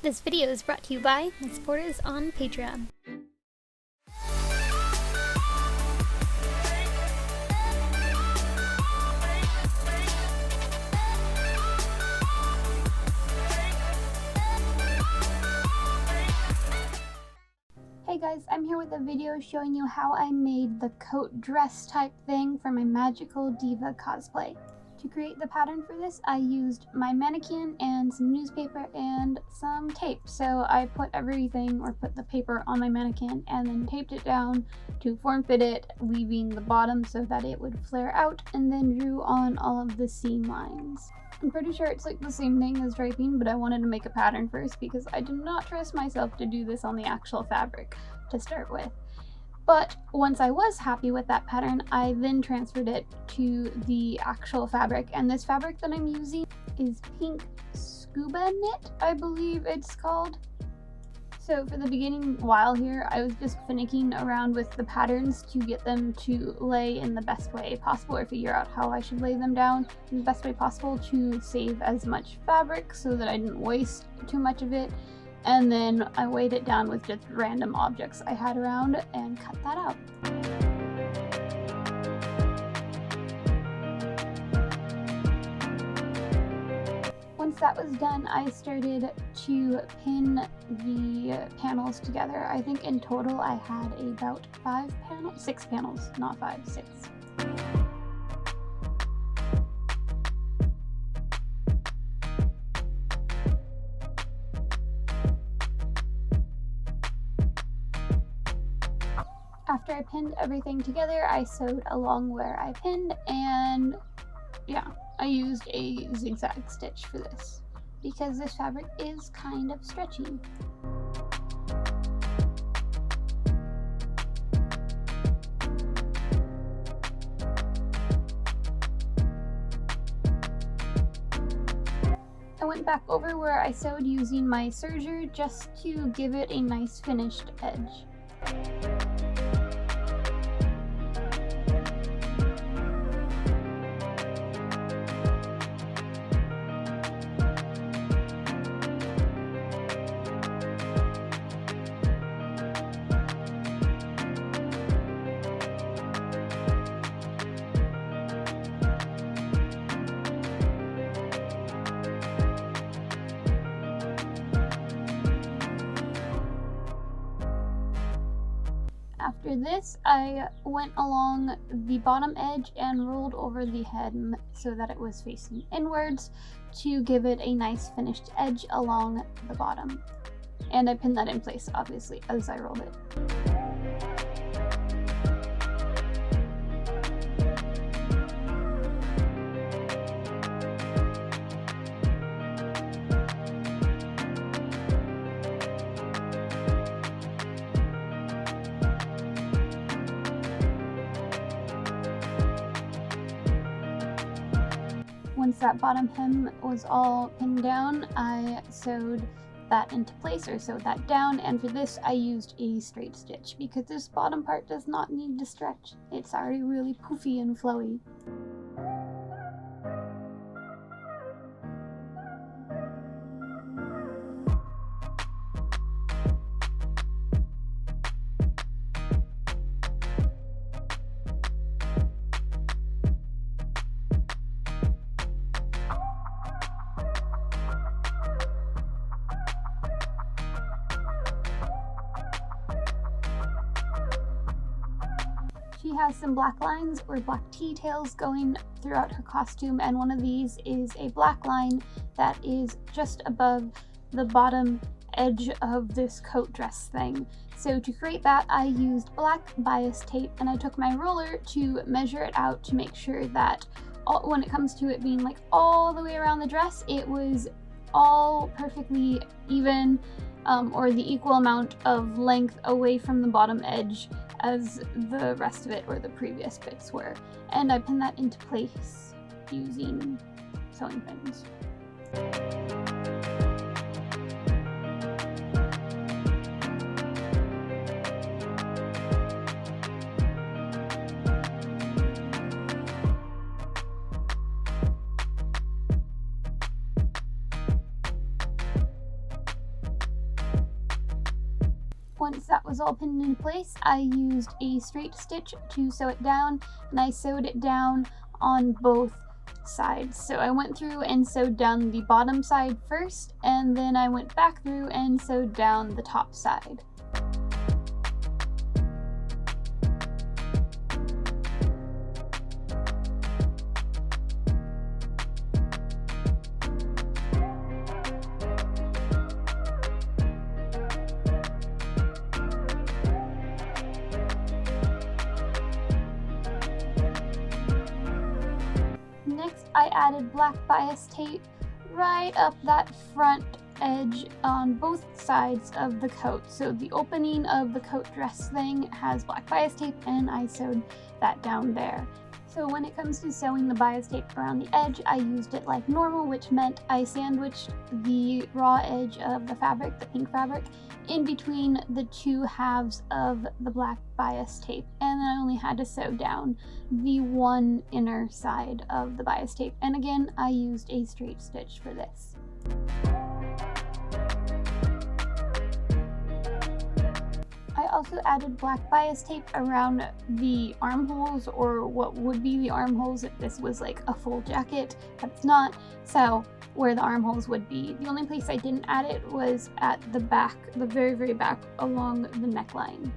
This video is brought to you by my supporters on Patreon. Hey guys, I'm here with a video showing you how I made the coat dress type thing for my magical diva cosplay. To create the pattern for this, I used my mannequin and some newspaper and some tape. So I put the paper on my mannequin and then taped it down to form fit it, leaving the bottom so that it would flare out, and then drew on all of the seam lines. I'm pretty sure it's like the same thing as draping, but I wanted to make a pattern first because I did not trust myself to do this on the actual fabric to start with. But once I was happy with that pattern, I then transferred it to the actual fabric, and this fabric that I'm using is pink Scuba knit, I believe it's called. So for the beginning while here, I was just finicking around with the patterns to get them to lay in the best way possible, or figure out how I should lay them down in the best way possible to save as much fabric so that I didn't waste too much of it. And then I weighed it down with just random objects I had around and cut that out. Once that was done, I started to pin the panels together. I think in total I had about 6 panels, not 5, 6. After I pinned everything together, I sewed along where I pinned, and yeah, I used a zigzag stitch for this because this fabric is kind of stretchy. I went back over where I sewed using my serger just to give it a nice finished edge. After this, I went along the bottom edge and rolled over the hem so that it was facing inwards to give it a nice finished edge along the bottom. And I pinned that in place, obviously, as I rolled it. Once that bottom hem was all pinned down, I sewed that into place, or sewed that down, and for this I used a straight stitch because this bottom part does not need to stretch. It's already really poofy and flowy. She has some black lines or black T-tails going throughout her costume, and one of these is a black line that is just above the bottom edge of this coat dress thing. So to create that, I used black bias tape, and I took my ruler to measure it out to make sure that when it comes to it being like all the way around the dress, it was all perfectly even, or the equal amount of length away from the bottom edge as the rest of it, or the previous bits were. And I pinned that into place using sewing pins. Once that was all pinned into place, I used a straight stitch to sew it down, and I sewed it down on both sides. So I went through and sewed down the bottom side first, and then I went back through and sewed down the top side. Next, I added black bias tape right up that front edge on both sides of the coat. So the opening of the coat dress thing has black bias tape, and I sewed that down there. So when it comes to sewing the bias tape around the edge, I used it like normal, which meant I sandwiched the raw edge of the fabric, the pink fabric, in between the two halves of the black bias tape, and then I only had to sew down the one inner side of the bias tape. And again, I used a straight stitch for this. I also added black bias tape around the armholes, or what would be the armholes if this was like a full jacket, but it's not, so where the armholes would be. The only place I didn't add it was at the back, the very, very back along the neckline.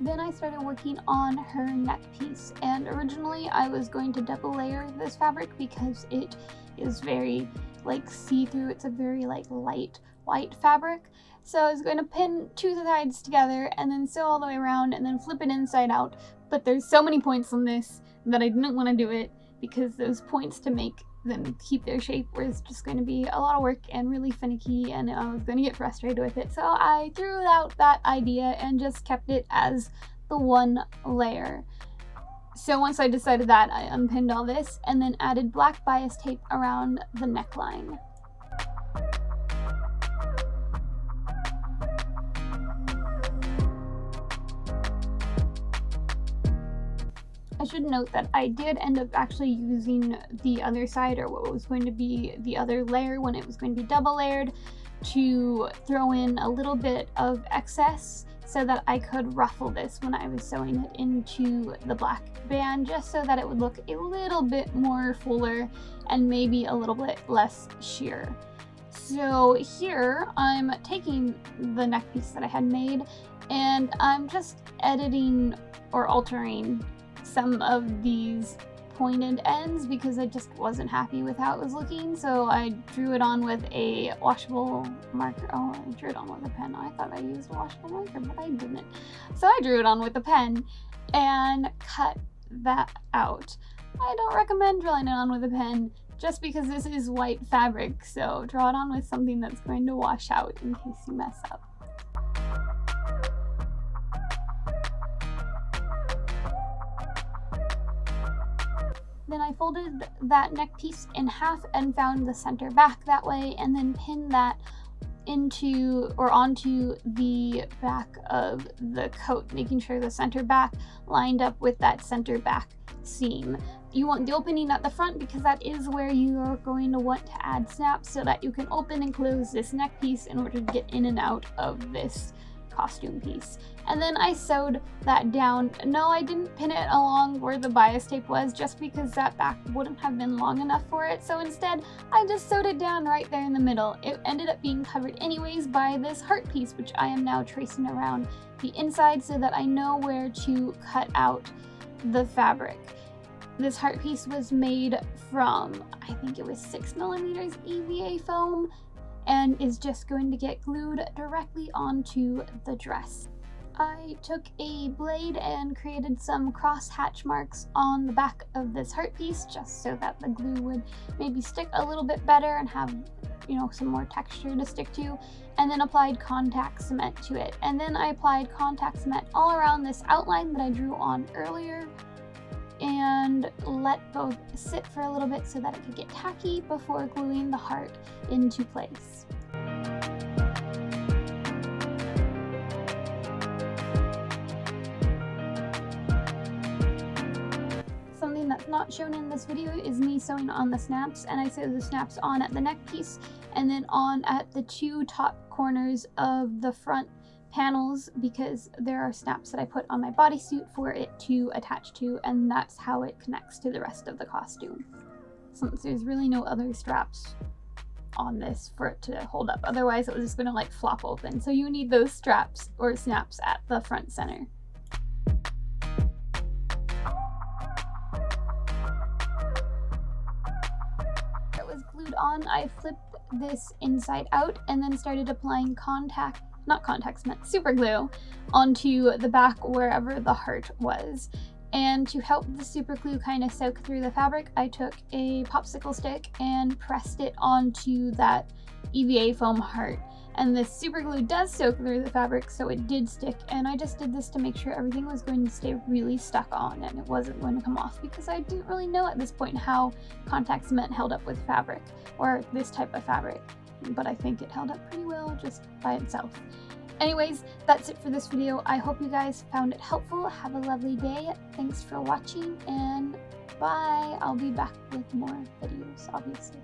Then I started working on her neck piece, and originally I was going to double layer this fabric because it is very like see-through. It's a very like light white fabric. So I was going to pin two sides together and then sew all the way around and then flip it inside out. But there's so many points on this that I didn't want to do it because those points to make them keep their shape was just going to be a lot of work and really finicky, and I was going to get frustrated with it. So I threw out that idea and just kept it as the one layer. So once I decided that, I unpinned all this and then added black bias tape around the neckline. I should note that I did end up actually using the other side, or what was going to be the other layer when it was going to be double layered, to throw in a little bit of excess so that I could ruffle this when I was sewing it into the black band, just so that it would look a little bit more fuller and maybe a little bit less sheer. So here I'm taking the neck piece that I had made and I'm just editing or altering some of these pointed ends because I just wasn't happy with how it was looking. So I drew it on with a washable marker. Oh, I drew it on with a pen. I thought I used a washable marker, but I didn't. So I drew it on with a pen and cut that out. I don't recommend drawing it on with a pen just because this is white fabric, so draw it on with something that's going to wash out in case you mess up. Then I folded that neck piece in half and found the center back that way, and then pinned that into or onto the back of the coat, making sure the center back lined up with that center back seam. You want the opening at the front because that is where you are going to want to add snaps so that you can open and close this neck piece in order to get in and out of this costume piece. And then I sewed that down. No, I didn't pin it along where the bias tape was just because that back wouldn't have been long enough for it. So instead, I just sewed it down right there in the middle. It ended up being covered anyways by this heart piece, which I am now tracing around the inside so that I know where to cut out the fabric. This heart piece was made from, I think it was 6mm EVA foam, and is just going to get glued directly onto the dress. I took a blade and created some cross hatch marks on the back of this heart piece just so that the glue would maybe stick a little bit better and have, you know, some more texture to stick to, and then applied contact cement to it. And then I applied contact cement all around this outline that I drew on earlier and let both sit for a little bit so that it could get tacky before gluing the heart into place. Something that's not shown in this video is me sewing on the snaps, and I sew the snaps on at the neck piece and then on at the 2 top corners of the front panels, because there are snaps that I put on my bodysuit for it to attach to, and that's how it connects to the rest of the costume, since there's really no other straps on this for it to hold up. Otherwise it was just going to like flop open, so you need those straps or snaps at the front center. It was glued on. I flipped this inside out and then started applying super glue onto the back wherever the heart was. And to help the super glue kind of soak through the fabric, I took a popsicle stick and pressed it onto that EVA foam heart. And the super glue does soak through the fabric, so it did stick, and I just did this to make sure everything was going to stay really stuck on and it wasn't going to come off, because I didn't really know at this point how contact cement held up with fabric, or this type of fabric, but I think it held up pretty well just by itself. Anyways, that's it for this video. I hope you guys found it helpful. Have a lovely day. Thanks for watching, and bye. I'll be back with more videos, obviously.